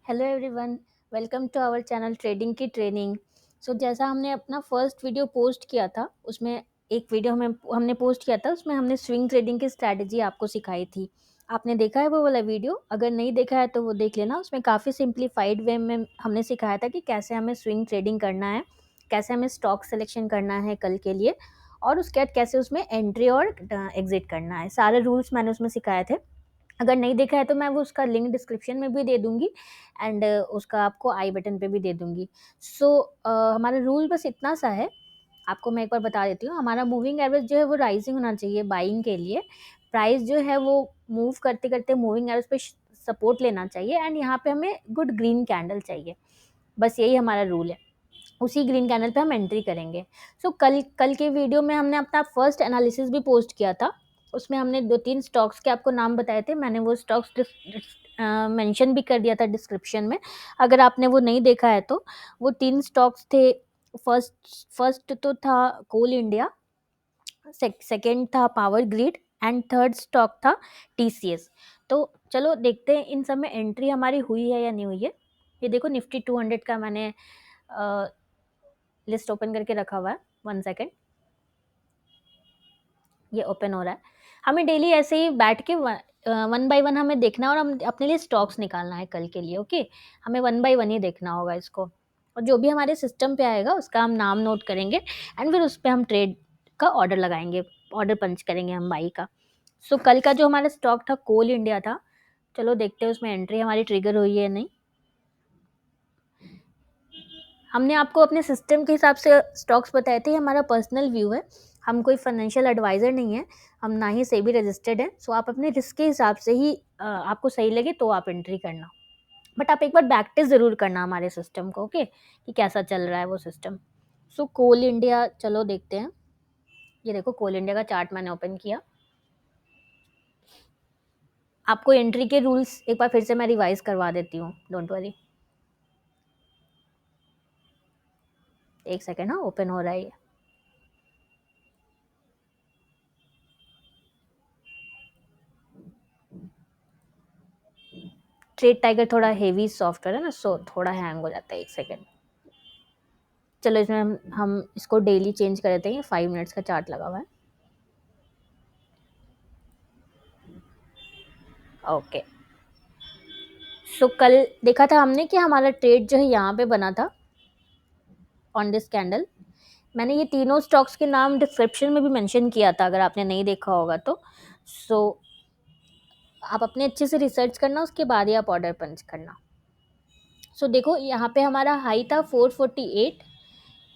Hello everyone, welcome to our channel trading की training. जैसा हमने अपना फर्स्ट वीडियो पोस्ट किया था, उसमें एक वीडियो हमने पोस्ट किया था, उसमें हमने स्विंग ट्रेडिंग की स्ट्रैटेजी आपको सिखाई थी। आपने देखा है वो वाला वीडियो? अगर नहीं देखा है तो वो देख लेना। उसमें काफ़ी सिंप्लीफाइड वे में हमने सिखाया था कि कैसे हमें स्विंग ट्रेडिंग करना है, कैसे हमें स्टॉक सिलेक्शन करना है कल के लिए, और उसके बाद कैसे उसमें एंट्री और एग्जिट करना है। सारे रूल्स मैंने उसमें सिखाए थे। अगर नहीं देखा है तो मैं वो उसका लिंक डिस्क्रिप्शन में भी दे दूँगी, एंड उसका आपको आई बटन पे भी दे दूँगी। हमारा रूल बस इतना सा है, आपको मैं एक बार बता देती हूँ। हमारा मूविंग एवरेज जो है वो राइज़िंग होना चाहिए बाइंग के लिए। प्राइस जो है वो मूव करते-करते मूविंग एवरेज पे सपोर्ट लेना चाहिए, एंड यहाँ पे हमें गुड ग्रीन कैंडल चाहिए। बस यही हमारा रूल है। उसी ग्रीन कैंडल पे हम एंट्री करेंगे। कल कल के वीडियो में हमने अपना फर्स्ट एनालिसिस भी पोस्ट किया था। उसमें हमने 2-3 स्टॉक्स के आपको नाम बताए थे। मैंने वो स्टॉक्स मेंशन भी कर दिया था डिस्क्रिप्शन में। अगर आपने वो नहीं देखा है तो वो 3 स्टॉक्स थे। फर्स्ट फर्स्ट तो था कोल इंडिया, सेकंड था power grid, and third stock था टीसीएस। तो चलो देखते हैं इन सब में एंट्री हमारी हुई है या नहीं हुई है। ये देखो निफ्टी 200 का मैंने लिस्ट ओपन करके रखा हुआ है। 1 सेकंड, ये ओपन हो रहा है। हमें डेली ऐसे ही बैठ के वन बाय वन हमें देखना है, और हम अपने लिए स्टॉक्स निकालना है कल के लिए। ओके, हमें वन बाय वन ही देखना होगा इसको, और जो भी हमारे सिस्टम पे आएगा उसका हम नाम नोट करेंगे, एंड फिर उस पर हम ट्रेड का ऑर्डर लगाएंगे, ऑर्डर पंच करेंगे हम बाई का। कल का जो हमारा स्टॉक था कोल इंडिया था। चलो देखते हैं उसमें एंट्री हमारी ट्रिगर हुई है नहीं। हमने आपको अपने सिस्टम के हिसाब से स्टॉक्स बताए थे। ये हमारा पर्सनल व्यू है, हम कोई फाइनेंशियल एडवाइज़र नहीं है, हम ना ही सेबी रजिस्टर्ड हैं। आप अपने रिस्क के हिसाब से ही आपको सही लगे तो आप एंट्री करना, बट आप एक बार बैक टेस्ट ज़रूर करना हमारे सिस्टम को, ओके, कि कैसा चल रहा है वो सिस्टम। कोल इंडिया चलो देखते हैं। ये देखो कोल इंडिया का चार्ट मैंने ओपन किया। आपको एंट्री के रूल्स एक बार फिर से मैं रिवाइज करवा देती हूँ, डोंट वरी। एक सेकेंड, हाँ ओपन हो रहा है ये। ट्रेड टाइगर थोड़ा हेवी सॉफ्टवेयर है ना, थोड़ा हैंग हो जाता है। एक सेकेंड, चलो इसमें हम इसको डेली चेंज कर देते हैं। 5 मिनट्स का चार्ट लगा हुआ है। ओके, कल देखा था हमने कि हमारा ट्रेड जो है यहाँ पे बना था ऑन दिस कैंडल। मैंने ये तीनों स्टॉक्स के नाम डिस्क्रिप्शन में भी मेंशन किया था, अगर आपने नहीं देखा होगा तो। सो आप अपने अच्छे से रिसर्च करना, उसके बाद ही आप ऑर्डर पंच करना। देखो यहाँ पे हमारा हाई था 448,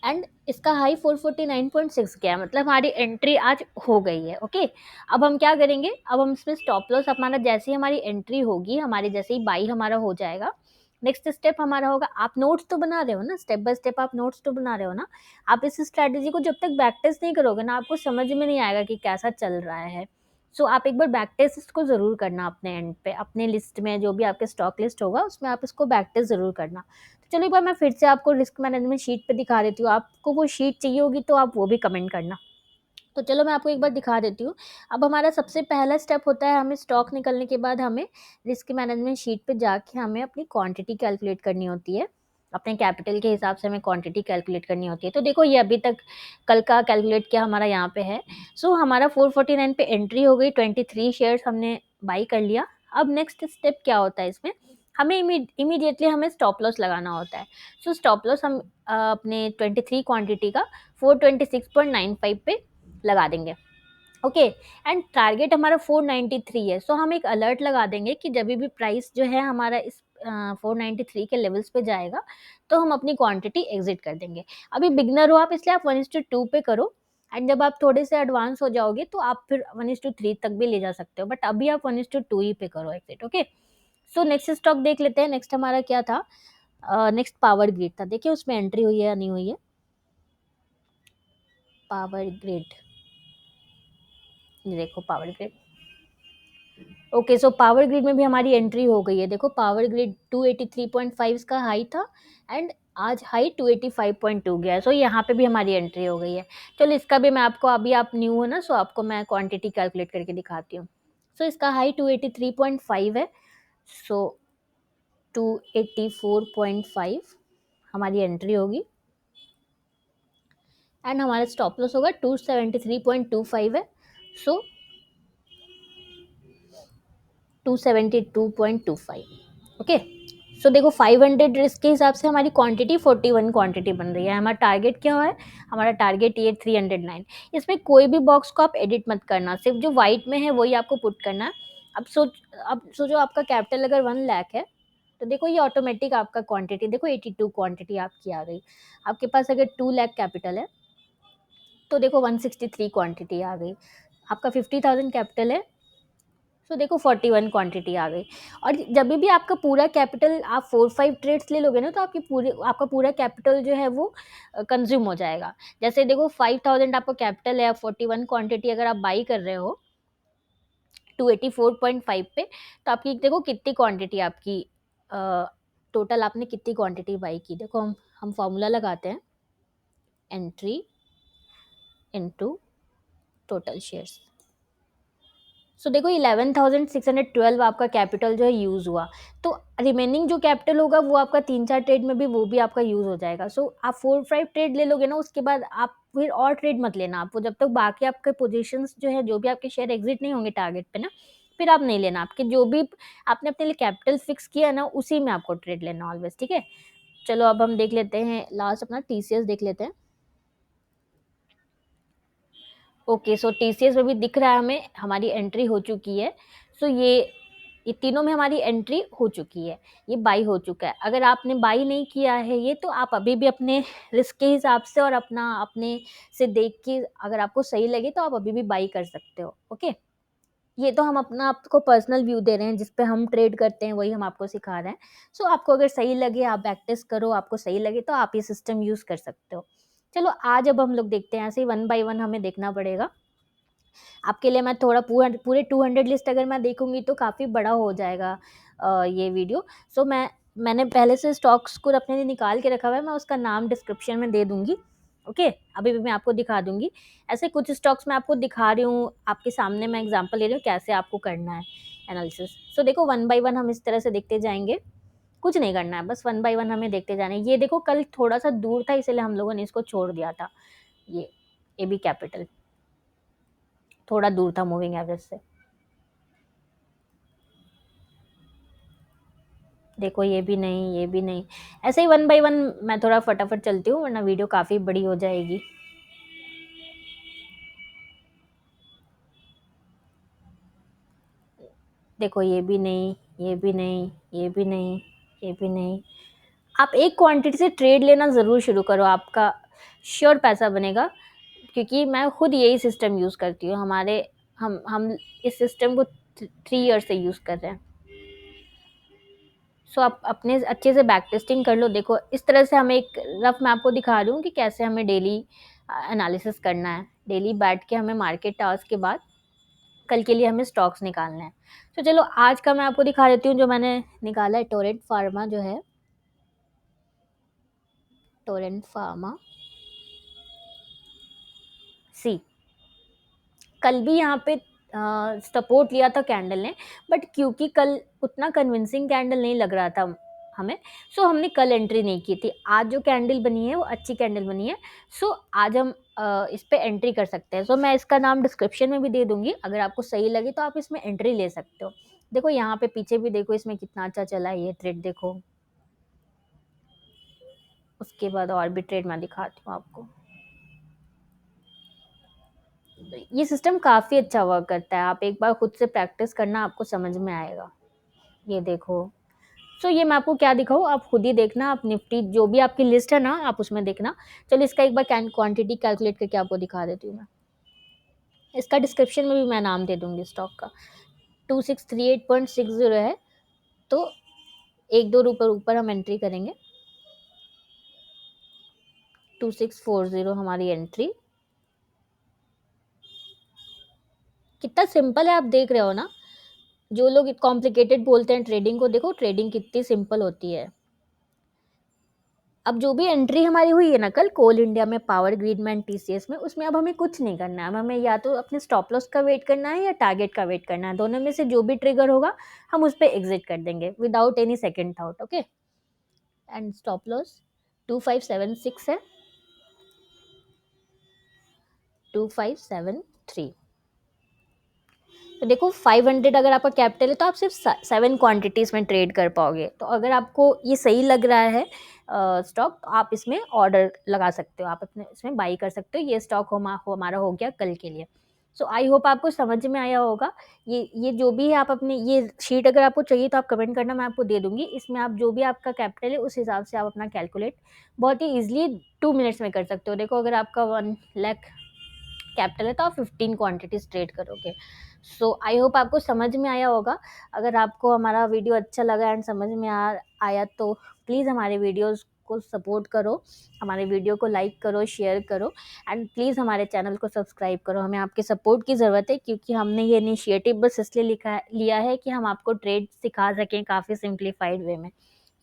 एंड इसका हाई 449.6 गया, मतलब हमारी एंट्री आज हो गई है। ओके, अब हम क्या करेंगे, अब हम इसमें स्टॉप लॉस हमारा जैसे ही हमारी एंट्री होगी, हमारे जैसे ही बाई हमारा हो जाएगा, नेक्स्ट स्टेप हमारा होगा। आप नोट्स तो बना रहे हो ना, स्टेप बाय स्टेप आप नोट्स तो बना रहे हो ना। आप इस स्ट्रैटेजी को जब तक बैक टेस्ट नहीं करोगे ना, आपको समझ में नहीं आएगा कि कैसा चल रहा है। आप एक बार बैक टेस्ट इसको ज़रूर करना अपने एंड पे, अपने लिस्ट में जो भी आपके स्टॉक लिस्ट होगा उसमें आप इसको बैक टेस्ट ज़रूर करना। तो चलो एक बार मैं फिर से आपको रिस्क मैनेजमेंट शीट पे दिखा देती हूँ। आपको वो शीट चाहिए होगी तो आप वो भी कमेंट करना। तो चलो मैं आपको एक बार दिखा देती हूँ। अब हमारा सबसे पहला स्टेप होता है, हमें स्टॉक निकलने के बाद हमें रिस्क मैनेजमेंट शीट पे जाके हमें अपनी क्वांटिटी कैलकुलेट करनी होती है। अपने कैपिटल के हिसाब से हमें क्वांटिटी कैलकुलेट करनी होती है। तो देखो ये अभी तक कल का कैलकुलेट किया हमारा यहाँ पे है। हमारा 449 पे एंट्री हो गई, 23 शेयर्स हमने बाई कर लिया। अब नेक्स्ट स्टेप क्या होता है इसमें, हमें इमीडिएटली हमें स्टॉप लॉस लगाना होता है। स्टॉप लॉस हम अपने 23 क्वांटिटी का 426.95 पे लगा देंगे। ओके, एंड टारगेट हमारा 493 है। हम एक अलर्ट लगा देंगे कि जब भी प्राइस जो है हमारा इस 493 के लेवल्स पे जाएगा तो हम अपनी क्वांटिटी एग्जिट कर देंगे। अभी बिगनर हो आप, इसलिए आप 1:2 पे करो, एंड जब आप थोड़े से एडवांस हो जाओगे तो आप फिर 1:3 तक भी ले जा सकते हो, बट अभी आप 1:2 ही पे करो एग्जिट। ओके, नेक्स्ट स्टॉक देख लेते हैं। नेक्स्ट हमारा क्या था, नेक्स्ट पावर ग्रिड था। देखिए उसमें एंट्री हुई है या नहीं हुई है। पावर ग्रिड, ये देखो power grid. Okay, power grid में भी हमारी एंट्री हो गई है। देखो पावर ग्रिड 283.5 का हाई था, एंड आज हाई 285.2 गया है। यहाँ पे भी हमारी एंट्री हो गई है। चलो इसका भी मैं आपको, अभी आप न्यू हो ना, आपको मैं क्वांटिटी कैलकुलेट करके दिखाती हूँ। इसका हाई 283.5 है। सो 284.5 हमारी एंट्री होगी एंड हमारा स्टॉप लॉस होगा 273.25 है, सो 272.25। ओके, सो देखो 500 रिस्क के हिसाब से हमारी क्वांटिटी 41 क्वांटिटी बन रही है। हमारा टारगेट क्या है? हमारा टारगेट ये 309। इसमें कोई भी बॉक्स को आप एडिट मत करना, सिर्फ जो वाइट में है वही आपको पुट करना है। अब सोचो आपका कैपिटल अगर 1 लाख है तो देखो ये ऑटोमेटिक आपका क्वांटिटी देखो 82 क्वांटिटी आपकी आ गई। आपके पास अगर 2 लाख कैपिटल है तो देखो 163 क्वांटिटी आ गई। आपका 50,000 कैपिटल है तो देखो 41 क्वांटिटी आ गई। और जब भी आपका पूरा कैपिटल आप 4-5 ट्रेड्स ले लोगे ना तो आपका पूरा कैपिटल जो है वो कंज्यूम हो जाएगा। जैसे देखो 5,000 आपका कैपिटल है, 41 क्वांटिटी अगर आप बाई कर रहे हो 284.5 पे, तो आपकी देखो कितनी क्वांटिटी आपकी टोटल आपने कितनी क्वांटिटी बाई की। देखो हम फॉर्मूला लगाते हैं, एंट्री इनटू टोटल शेयर्स। सो देखो 11,612 आपका कैपिटल जो है यूज़ हुआ, तो रिमेनिंग जो कैपिटल होगा वो आपका 3-4 ट्रेड में भी वो भी आपका यूज़ हो जाएगा। सो आप 4-5 ट्रेड ले लोगे ना, उसके बाद आप फिर और ट्रेड मत लेना। आपको जब तक बाकी आपके पोजीशंस जो है, जो भी आपके शेयर एग्जिट नहीं होंगे टारगेट पे ना, फिर आप नहीं लेना। आपके जो भी आपने अपने लिए कैपिटल फिक्स किया है ना, उसी में आपको ट्रेड लेना ऑलवेज, ठीक है। चलो अब हम देख लेते हैं लास्ट अपना टीसीएस देख लेते हैं। ओके, सो टीसीएस में भी दिख रहा है हमें हमारी एंट्री हो चुकी है। सो ये तीनों में हमारी एंट्री हो चुकी है, ये बाई हो चुका है। अगर आपने बाई नहीं किया है ये, तो आप अभी भी अपने रिस्क के हिसाब से और अपने से देख के अगर आपको सही लगे तो आप अभी भी बाई कर सकते हो। ओके, ये तो हम अपना आपको पर्सनल व्यू दे रहे हैं, जिस पे हम ट्रेड करते हैं वही हम आपको सिखा रहे हैं। सो आपको अगर सही लगे आप बैक टेस्ट करो, आपको सही लगे तो आप ये सिस्टम यूज़ कर सकते हो। चलो आज अब हम लोग देखते हैं, ऐसे ही 1 बाय 1 हमें देखना पड़ेगा। आपके लिए मैं थोड़ा पूरे 200 लिस्ट अगर मैं देखूंगी तो काफ़ी बड़ा हो जाएगा ये वीडियो। सो मैंने पहले से स्टॉक्स को अपने लिए निकाल के रखा हुआ है, मैं उसका नाम डिस्क्रिप्शन में दे दूंगी। ओके, अभी भी मैं आपको दिखा दूंगी। ऐसे कुछ स्टॉक्स मैं आपको दिखा रही हूँ, आपके सामने मैं एग्जांपल ले रही हूँ कैसे आपको करना है एनालिसिस। सो देखो 1 बाय 1 हम इस तरह से देखते जाएंगे, कुछ नहीं करना है, बस 1 बाय 1 हमें देखते जाना है। ये देखो कल थोड़ा सा दूर था इसलिए हम लोगों ने इसको छोड़ दिया था। ये AB कैपिटल थोड़ा दूर था मूविंग एवरेज से। देखो ये भी नहीं, ये भी नहीं। ऐसे ही 1 बाय 1 मैं थोड़ा फटाफट चलती हूँ वरना वीडियो काफ़ी बड़ी हो जाएगी। देखो ये भी नहीं, ये भी नहीं, ये भी नहीं, ये भी नहीं। आप एक क्वांटिटी से ट्रेड लेना ज़रूर शुरू करो, आपका श्योर पैसा बनेगा। क्योंकि मैं खुद यही सिस्टम यूज़ करती हूँ। हम इस सिस्टम को 3 ईयर से यूज़ कर रहे हैं। सो आप अपने अच्छे से बैक टेस्टिंग कर लो। देखो इस तरह से हमें एक रफ मैं आपको दिखा रही हूँ कि कैसे हमें डेली एनालिसिस करना है। डेली बैठ के हमें मार्केट टास्क के बाद कल के लिए हमें स्टॉक्स निकालना है। तो चलो आज का मैं आपको दिखा देती हूँ जो मैंने निकाला है। टोरेंट फार्मा जो है, टोरेंट फार्मा सी, कल भी यहाँ पे सपोर्ट लिया था कैंडल ने, बट क्योंकि कल उतना कन्विंसिंग कैंडल नहीं लग रहा था हमें, सो हमने कल एंट्री नहीं की थी। आज जो कैंडल बनी है वो अच्छी कैंडल बनी है, सो आज हम इस पे एंट्री कर सकते हैं। सो मैं इसका नाम डिस्क्रिप्शन में भी दे दूंगी, अगर आपको सही लगे तो आप इसमें एंट्री ले सकते हो। देखो यहाँ पे पीछे भी देखो इसमें कितना अच्छा चला है ये ट्रेड, देखो। उसके बाद और भी ट्रेड मैं दिखाती हूँ आपको। ये सिस्टम काफ़ी अच्छा वर्क करता है, आप एक बार खुद से प्रैक्टिस करना, आपको समझ में आएगा। ये देखो, सो ये मैं आपको क्या दिखाऊँ, आप खुद ही देखना। आप निफ्टी जो भी आपकी लिस्ट है ना, आप उसमें देखना। चलो इसका एक बार क्वांटिटी कैलकुलेट करके आपको दिखा देती हूँ मैं। इसका डिस्क्रिप्शन में भी मैं नाम दे दूँगी स्टॉक का। 2638.60 है, तो 1-2 रुपये ऊपर हम एंट्री करेंगे। 2640 हमारी एंट्री। कितना सिंपल है, आप देख रहे हो ना। जो लोग कॉम्प्लिकेटेड बोलते हैं ट्रेडिंग को, देखो ट्रेडिंग कितनी सिंपल होती है। अब जो भी एंट्री हमारी हुई है ना कल कोल इंडिया में, पावर ग्रिड में एंड टीसीएस में, उसमें अब हमें कुछ नहीं करना है। अब हमें या तो अपने स्टॉप लॉस का वेट करना है या टारगेट का वेट करना है। दोनों में से जो भी ट्रिगर होगा हम उस पर एग्जिट कर देंगे without any second thought. Okay, and stop loss 2576 है, 2573। तो देखो 500 अगर आपका कैपिटल है तो आप सिर्फ 7 क्वांटिटीज में ट्रेड कर पाओगे। तो अगर आपको ये सही लग रहा है स्टॉक, तो आप इसमें ऑर्डर लगा सकते हो, आप अपने इसमें बाई कर सकते हो। ये स्टॉक हमारा हो गया कल के लिए। सो आई होप आपको समझ में आया होगा। ये जो भी है, आप अपने ये शीट अगर आपको चाहिए तो आप कमेंट करना, मैं आपको दे दूंगी। इसमें आप जो भी आपका कैपिटल है उस हिसाब से आप अपना कैलकुलेट बहुत ही ईजिली 2 मिनट्स में कर सकते हो। देखो अगर आपका 1 लाख कैपिटल है तो आप 15 क्वांटिटीज ट्रेड करोगे। सो आई होप आपको समझ में आया होगा। अगर आपको हमारा वीडियो अच्छा लगा एंड समझ में आया तो प्लीज़ हमारे वीडियोस को सपोर्ट करो, हमारे वीडियो को लाइक करो, शेयर करो, एंड प्लीज़ हमारे चैनल को सब्सक्राइब करो। हमें आपके सपोर्ट की ज़रूरत है, क्योंकि हमने ये इनिशिएटिव बस इसलिए लिया है कि हम आपको ट्रेड सिखा सकें काफ़ी सिंप्लीफाइड वे में।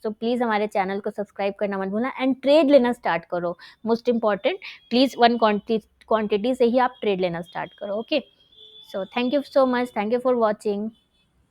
सो प्लीज़ हमारे चैनल को सब्सक्राइब करना मत भूलना एंड ट्रेड लेना स्टार्ट करो। मोस्ट इम्पॉर्टेंट, प्लीज़ 1 क्वांटिटी से ही आप ट्रेड लेना स्टार्ट करो। Okay, so thank you so much, thank you for watching.